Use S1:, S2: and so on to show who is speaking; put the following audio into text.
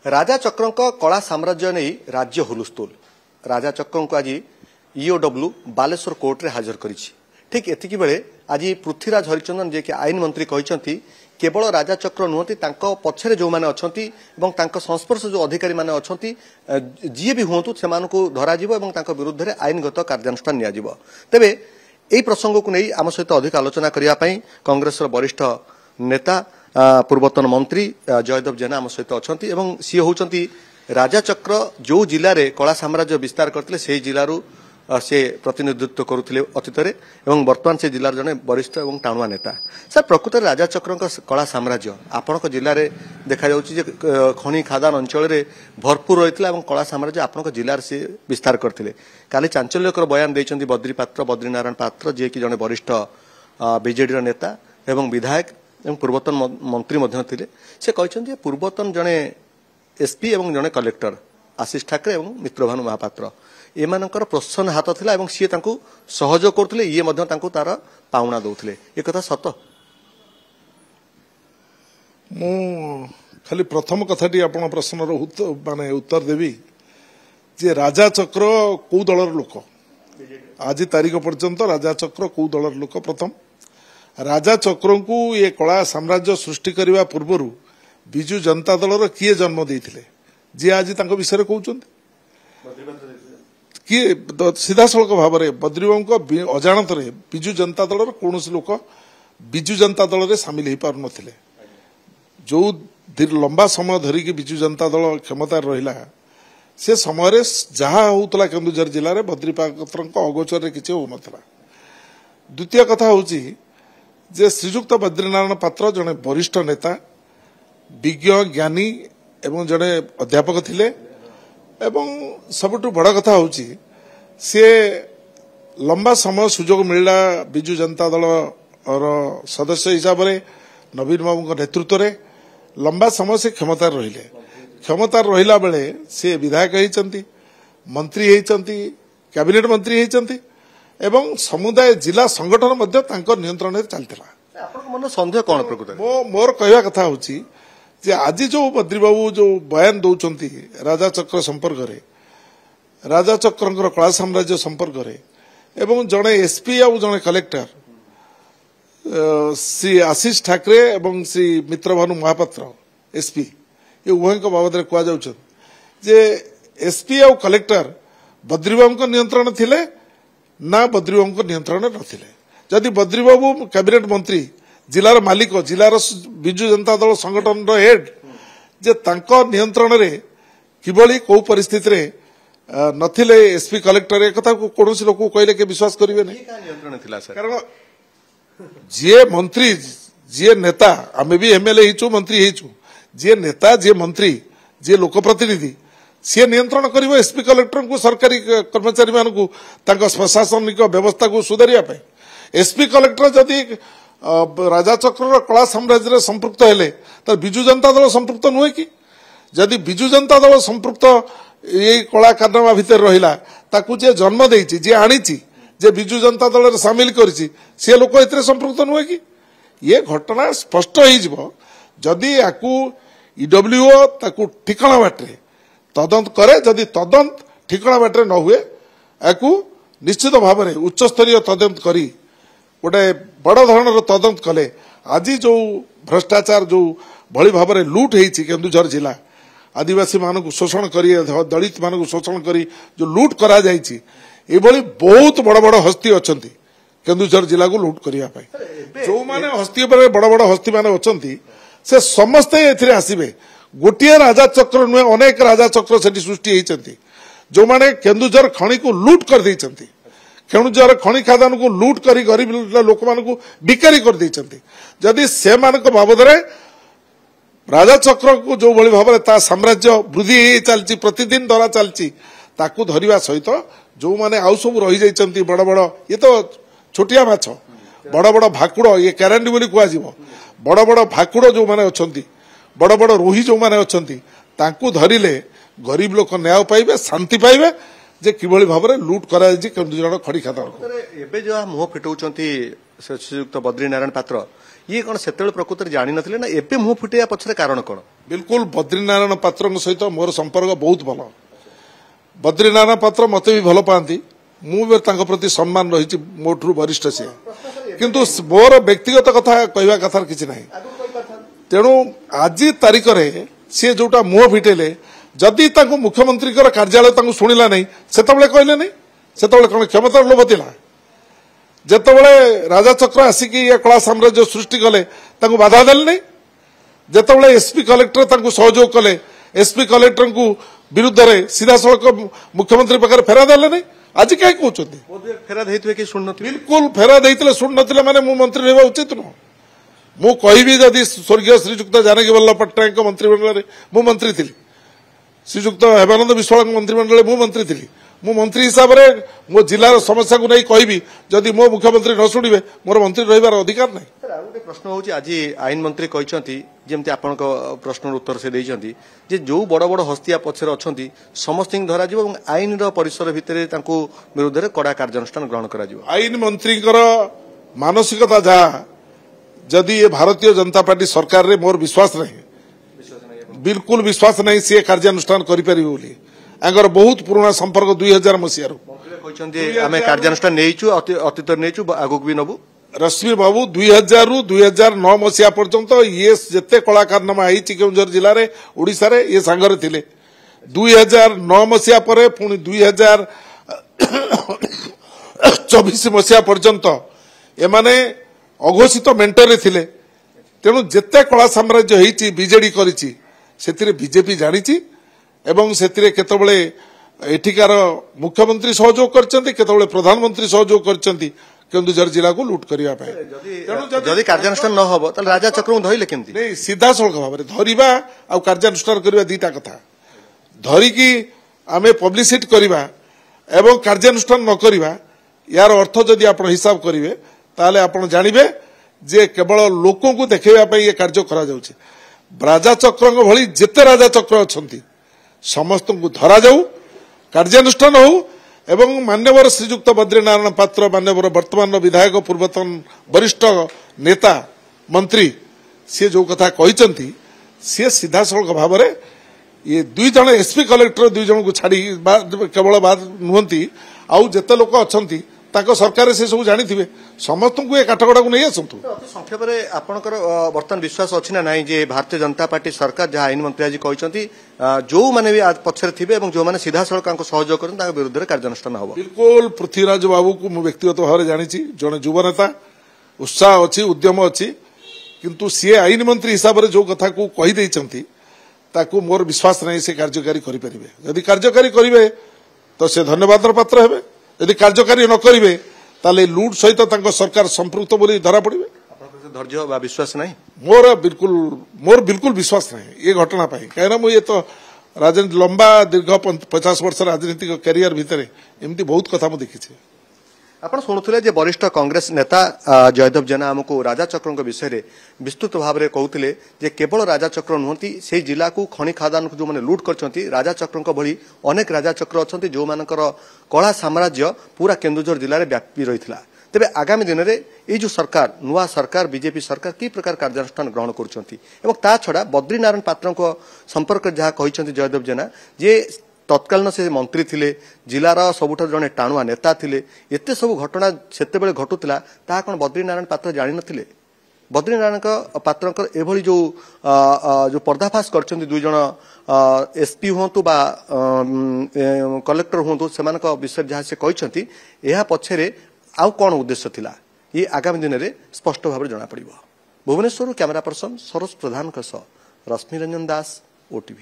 S1: राजा चक्रंक कला साम्राज्य नहीं राज्य हुलुस्तुल राजा चक्रंक आज ईओडब्ल्यू बालेश्वर कोर्ट रे हाजर करिछि। ठीक एतिकी बेले आज पृथ्वीराज हरिचंदन जे कि आईन मंत्री कहते केवल राजा चक्र नुहति पछरे जो माने अछंती एवं तांको संस्पर्श जो अधिकारी माने अछंती जी भी हुंतु सेमानकु धरा जिवो एवं तांको विरुद्ध रे आईनगत कार्यानुष्ठान निया जिवो। तेबे एई प्रसंग को नहीं आम सहित अधिक आलोचना करिया पई कांग्रेस वरिष्ठ नेता पूर्वतन मंत्री जयदेव जेना आम सहित अछंती एवं सी होउचंती राजा चक्र जो जिले में कला साम्राज्य विस्तार करते से जिलू से प्रतिनिधित्व करुले अतीत एवं वर्तमान से जिलार जने वरिष्ठ एवं टाणुआ नेता। सर प्रकृत राजा चक्र कला साम्राज्य आपण जिले में देखा खनि खादान अंचल भरपूर रही है कला साम्राज्य आपण जिलार से विस्तार करते। काली चांचल्यकर बयान देइचंती बद्रीनारायण पात्र जे कि जने वरिष्ठ बीजेडी नेता एवं विधायक एवं पूर्वतन मंत्री मध्य थिले। से कहते पूर्वतन जने एसपी एवं जने कलेक्टर आशीष ठाकरे एवं मित्रभानु महापात्र एमानकर प्रोत्साहन हाथ थिला एवं सी तांकु सहयोग करथले ये मध्य तांकु तार पाउना दउथले ए कथा सत।
S2: मु खाली प्रथम कथाटी आपण प्रश्नर माने उत्तर देवी जे राजा चक्र को दलर लोक आज तारीख पर्यंत राजा चक्र को दलर लोक प्रथम राजा चक्र को ये कला साम्राज्य सृष्टि करने पूर्वर विजु जनता दलर किए जन्म देते जी आज विषय कहते किए सीधासख भाव में बद्रीबाबू अजाणत विजु जनता दलर कौन लोक विजु जनता दल में सामिल हो पार नथिले। जो लंबा समय धरिकी विजु जनता दल क्षमता रहा से समय जहाँ होता केन्दुझर जिले में बद्री पात्र अगोचर किसी हो नाला। द्वितीय कथा हूँ जे श्रीजुक्त बद्रीनारायण पात्र जड़े वरिष्ठ नेता विज्ञ ज्ञानी एवं जड़े अध्यापक थिले एवं सबुठु बड़ कथा हूँ सी लंबा समय सुजोग मिलला विजु जनता दल और सदस्य हिसाब से नवीन बाबू नेतृत्व में लंबा समय से क्षमता रहिले क्षमता रहिला बेले से विधायक होती मंत्री होती कैबिनेट मंत्री होती एवं समुदाय जिला संगठन मध्य नियंत्रण में चलता।
S1: संदेह कौन प्रकृत
S2: मोर कहवा कथा हूँ जे आज जो बद्रीबाबू जो बयान दौरान राजा चक्र संपर्क में राजा चक्र कला साम्राज्य संपर्क में एवं जड़े एसपी आ जड़े कलेक्टर श्री आशीष ठाकरे एवं श्री मित्रभानु महापात्र एसपी ये उभय बाबद कह जे एसपी आ कलेक्टर बद्रीबाबू नियंत्रण थिले ना बद्रीबाबू नियंत्रण नथिले। जदि बद्रीबाबू कैबिनेट मंत्री जिलार मालिक जिलार विजु जनता दल संगठन हेड जे तांको नियंत्रण रे किबळी को परिस्थिति रे नथिले एसपी कलेक्टर एक कथा को कोनोसी लोक कहले के विश्वास करिवे नै
S1: नियंत्रण थिला सर।
S2: कारण जे मंत्री जे नेता आमे भी एमएलए हिचु मंत्री हिचु जे नेता जे मंत्री जे लोक प्रतिनिधि सी नियंत्रण करिवो एसपी कलेक्टर को सरकारी कर्मचारी मानकु तांको प्रशासनिक व्यवस्था को सुधारिया एसपी कलेक्टर जदि राजा चक्र कला साम्राज्य संपृक्त हेले तो विजु जनता दल संपृक्त नुहे कि जदि विजु जनता दल संपृक्त ये कला कारनामा भितर रहिला ताकू जे जन्म देइछि जे आनिछि जे विजु जनता दल सामिल करिछि से लोक एतरे संपृक्त नुहे कि ये घटना स्पष्ट हो जिवो जदि याकू ईडब्ल्यूओ ताकू ठिकाना बाटे तदंत करे जदि तदंत ठिकाना बाटे न हुए याकू निश्चित भाव में उच्च स्तरीय तदंत करी गोटे बड़ धरण तदंत कले आज जो भ्रष्टाचार जो भली भाव में लुट होती केन्दुझर जिला आदिवासी मानक शोषण करी दलित मानक शोषण करी जो लुट करा जायछि एभली बहुत बड़ बड़ हस्ती अछंती केन्दुझर जिला को लुट करने जो माने हस्ती बड़ बड़ हस्ती माने अछंती से समस्ते एथिरे आसीबे गोटे राजा चक्र नुहे अनेक राजा चक्र सेठी सृष्टि होती जो माने केन्दुझर खणी को लुट कर देइछंती केन्दुझर खणी खादान को लुट करी गरीब लोक मान को बिकारी कर देइछंती जदि से मानक बाबद राजा चक्र को जो भली भाव में साम्राज्य वृद्धि चलती प्रतिदिन धरा चलती ताकू धरिबा सहित जो माने आउ सब रही जाइछंती बड़ बड़ ये तो छोटिया माछ बड़ बड़ भाकुड़ ये कैरांडी बोली कुआजिवो बड़ बड़ भाकुड़ जो माने अछंती बड़ बड़ रोही जो माने अछंती ताकू धरिले गरीब लोक न्याय पाइबे शांति पाइबे जे किभली भाव में लुट करा खड़ी खाता
S1: एबे जो मुह फिटाउछंती श्रीयुक्त बद्रीनारायण पात्र ये कौन से प्रकृत में जानी नथिले ना एबे मुह फुटिया पछरे कारण कौन
S2: बिल्कुल बद्रीनारायण पात्र सहित मोर संपर्क बहुत भल बद्रीनारायण पात्र मते भी भल पाती मुझे प्रति सम्मान रही मोठू वरिष्ठ सी किंतु मोर व्यक्तिगत कथा कहवा कथार किसी ना तेणु आज तारीख में सी जोटा मुह फिटेले जदि मुख्यमंत्री कार्यालय शुणिला नहीं से कहले नहीं से कौन क्षमतार लोभ थिला जेतबले राजा चक्र आसिक ये कला साम्राज्य सृष्टि कले बाधा देले नहीं जेतबले एसपी कलेक्टर सहयोग कले एसपी कलेक्टर को विरुद्ध रे सीधा सड़क मुख्यमंत्री पाखे फेरा देले नहीं आज कहीं कहते
S1: फेरा देते कि शुण
S2: बिल्कुल फेरा देते शुण ना माने मु मंत्री रहा उचित नुह मु कहि जदि स्वर्गीय श्रीजुक्त जानकी वल्लभ पट्टनायक मंत्रिमंडल मु मंत्री थी श्रीजुक्त हेमानंद विश्वाल मंत्रिमंडल मु मंत्री थी मु मंत्री हिसाब से मो जिलार समस्या को नहीं कहबी जदि मो मुख्यमंत्री न शुणे मोर मंत्री रहिबार अधिकार नहीं
S1: गोटे प्रश्न हूँ आज आईन मंत्री कहते जमी आपण प्रश्न उत्तर से देइछंती जे जो बड़ बड़ हस्तिया पछरे अछंती समस्त धरा जिवो आईन परिसर भितर विरुद्ध में कड़ा कार्यानुष्ठान ग्रहण करा जिवो
S2: आईन मंत्री मानसिकता जहाँ जदि ये भारतीय जनता पार्टी सरकार रे मोर विश्वास नहीं बिल्कुल विश्वास नहीं सी कार्यानुष्ठान करें बहुत पुराना संपर्क 2000 मसीह
S1: आम कार्यानुष्ठान नहीं अतीत नहीं आगक भी नबू
S2: रश्मि बाबू 2000 रु 2009 मसीहा पर्यंत ये जिते कलाकारनामा आई केउंझर जिले में ओडिशा रे ये सांगरे थिले 2009 मसीहा पर पुणी 2024 मसीहा पर्यंत एमाने अघोषित मेंटरे थिले तेणु जिते कला साम्राज्य होती बीजेडी करिछि सेतिरे बीजेपी जानिछि एवं सेतिरे केतबळे एठिकार मुख्यमंत्री सहयोग करछन्ति केतबळे प्रधानमंत्री सहयोग करछन्ति केन्दुझर जिला को लुट करने
S1: जदि कार्यानुष्ठान न हो राजा चक्र धरले केमती
S2: नहीं सीधा सड़क भाव में धरवा आ कार्यानुष्ठान करवा दीटा कथा धरिकी आमे पब्लिसिटी करवा एवं कार्यानुष्ठान न करवा यार अर्थ जदि आप हिसाब करेंगे ताले आप जानवे जे केवल लोकों को देखा ये कार्य करा जाउछि राजा चक्र भली जेते राजा चक्र अछंती समस्त को धरा जाऊ कार्यानुष्ठान हो एवं मान्यवर श्रीजुक्त बद्रीनारायण पात्र मान्यवर वर्तमान विधायक पूर्वतन वरिष्ठ नेता मंत्री सी जो कथा कहते सी सीधा सड़क भाव में ये दुई जन एसपी कलेक्टर दुई जन को छाड़ी केवल बाद नुहति आउ जेते लोक अच्छी सरकार से सब जानी समस्त को ये काठगड़ा को नहीं आसतु
S1: संक्षेप में आपंकर बर्तमान विश्वास अच्छी ना नहीं जे भारतीय जनता पार्टी सरकार जहाँ आईन मंत्री आज कहते जो मैंने भी पछरे थे जो मैंने सीधा सड़क सहयोग कर विरुद्ध में कार्यानुष्ठान हम
S2: बिल्कुल पृथ्वीराज बाबू को मुझे व्यक्तिगत भाव में जानी जड़े युव नेता उत्साह अच्छी उद्यम अच्छी किंतु सी आईन मंत्री हिसाब से जो कथा को कहीदे मोर विश्वास नहीं से कार्यकारी करें जदि कार्यकारी करेंगे तो से धन्यवाद पात्र हे यदि कार्यकारी न करेंगे ताले लुट सहित सरकार संपृक्त बोली धरा पड़े
S1: धैर्य विश्वास नहीं
S2: मोर बिल्कुल विश्वास नहीं ये घटना कहीं मुझे तो राजनीति लंबा दीर्घ 50 वर्ष राजनीतिक कैरियर भितर एमती बहुत कथा मुझे देखी
S1: आपण शुणुले जे वरिष्ठ कांग्रेस नेता जयदेव जेना आमको राजा चक्र विषय में विस्तृत भाव में कहते जे केवल राजा चक्र नुहति से जिला को खनि खादान को जो मैंने लुट करछंती राजा चक्र भली अनेक राजा चक्र अच्छा जो मानकर कला साम्राज्य पूरा केन्दुझर जिले में व्यापी रही तेबे आगामी दिन में ये जो सरकार नुआ सरकार बीजेपी सरकार कि प्रकार कार्यानुष्ठान ग्रहण कर छड़ा बद्रीनारायण पात्र संपर्क जहाँ कहते जयदेव जेना जे तत्कालीन से मंत्री थिले जिलार सबुठ जड़े टाणुआ नेता थिले एते सब घटना सेतेबेले घटुला ता कौन बद्रीनारायण पात्र जानी नथिले बद्रीनारायण पात्र एभली जो जो पर्दाफाश करछन्ती दुई जण एसपी हुंतु बा कलेक्टर हुंतु सेमानक विषय जहाँ से कहते यह पछरे आउ कौन उद्देश्य थिला ये आगामी दिन में स्पष्ट भाव में जना पड़िबो। भुवनेश्वर कैमरा पर्सन सरोज प्रधान रश्मि रंजन दास ओटीवी।